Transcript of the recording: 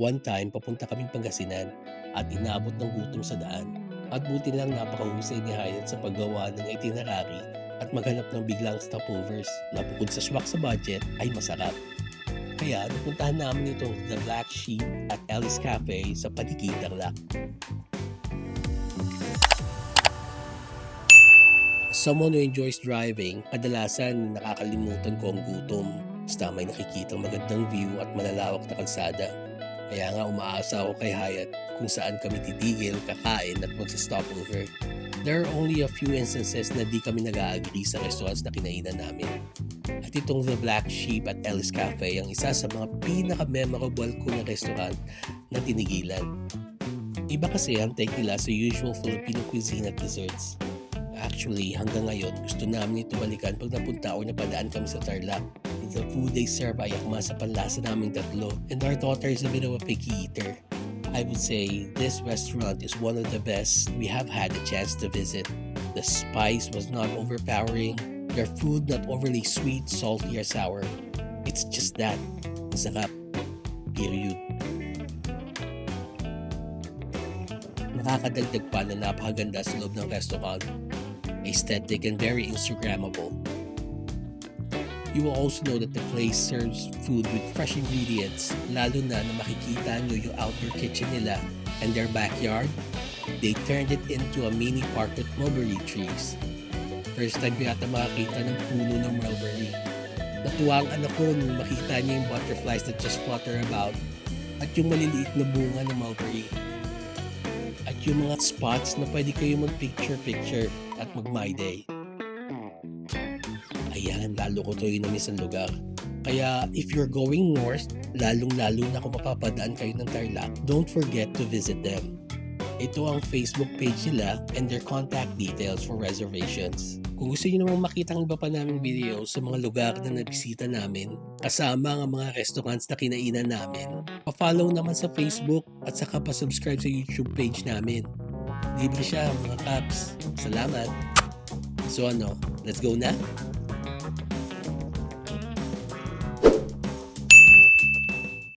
One time, papunta kaming Pangasinan at inaabot ng gutom sa daan. At buti lang napakahusay ni Hyatt sa paggawa ng itinerary at maghanap ng biglang stopovers na bukod sa swak sa budget ay masarap. Kaya napuntahan namin itong The Black Sheep at Alice Cafe sa Paligid, Tarlac. As someone who enjoys driving, kadalasan nakakalimutan ko ang gutom. Basta may nakikitang magandang view at malalawak na kalsada. Kaya nga umaasa ako kay Hyatt kung saan kami titigil, kakain at magsa-stopover. There are only a few instances na di kami nag-agree sa restaurants na kinainan namin. At itong The Black Sheep at Alice Cafe ang isa sa mga pinaka-memorable ko na restaurant na tinigilan. Iba kasi ang take nila sa usual Filipino cuisine at desserts. Actually, hanggang ngayon, gusto namin ito balikan pag napunta o napadaan kami sa Tarlac. The food they serve ay akma sa panlasa naming tatlo, and our daughter is a bit of a picky eater. I would say this restaurant is one of the best we have had a chance to visit. The spice was not overpowering, their food not overly sweet, salty, or sour. It's just that. Masarap. Period. Nakakadagdag pa na napakaganda sa loob ng restaurant. Aesthetic and very Instagrammable. You will also know that the place serves food with fresh ingredients, lalo na makikita nyo yung outdoor kitchen nila and their backyard. They turned it into a mini park with mulberry trees. First time ko yata makakita ng puno ng mulberry. Natuwa ang anak ko nung makita niya yung butterflies that just flutter about at yung maliliit na bunga ng mulberry. At yung mga spots na pwede kayo mag-picture-picture at mag-my day. Ayan, lalo ko to yun na minsan lugar. Kaya if you're going north, lalong-lalo na kung mapapadaan kayo ng Tarlac, don't forget to visit them. Ito ang Facebook page nila and their contact details for reservations. Kung gusto nyo namang makita ang iba pa naming videos sa mga lugar na nabisita namin, kasama ang mga restaurants na kinainan namin, pa-follow naman sa Facebook at saka pa-subscribe sa YouTube page namin. Libre siya mga kaps. Salamat! So ano, let's go na?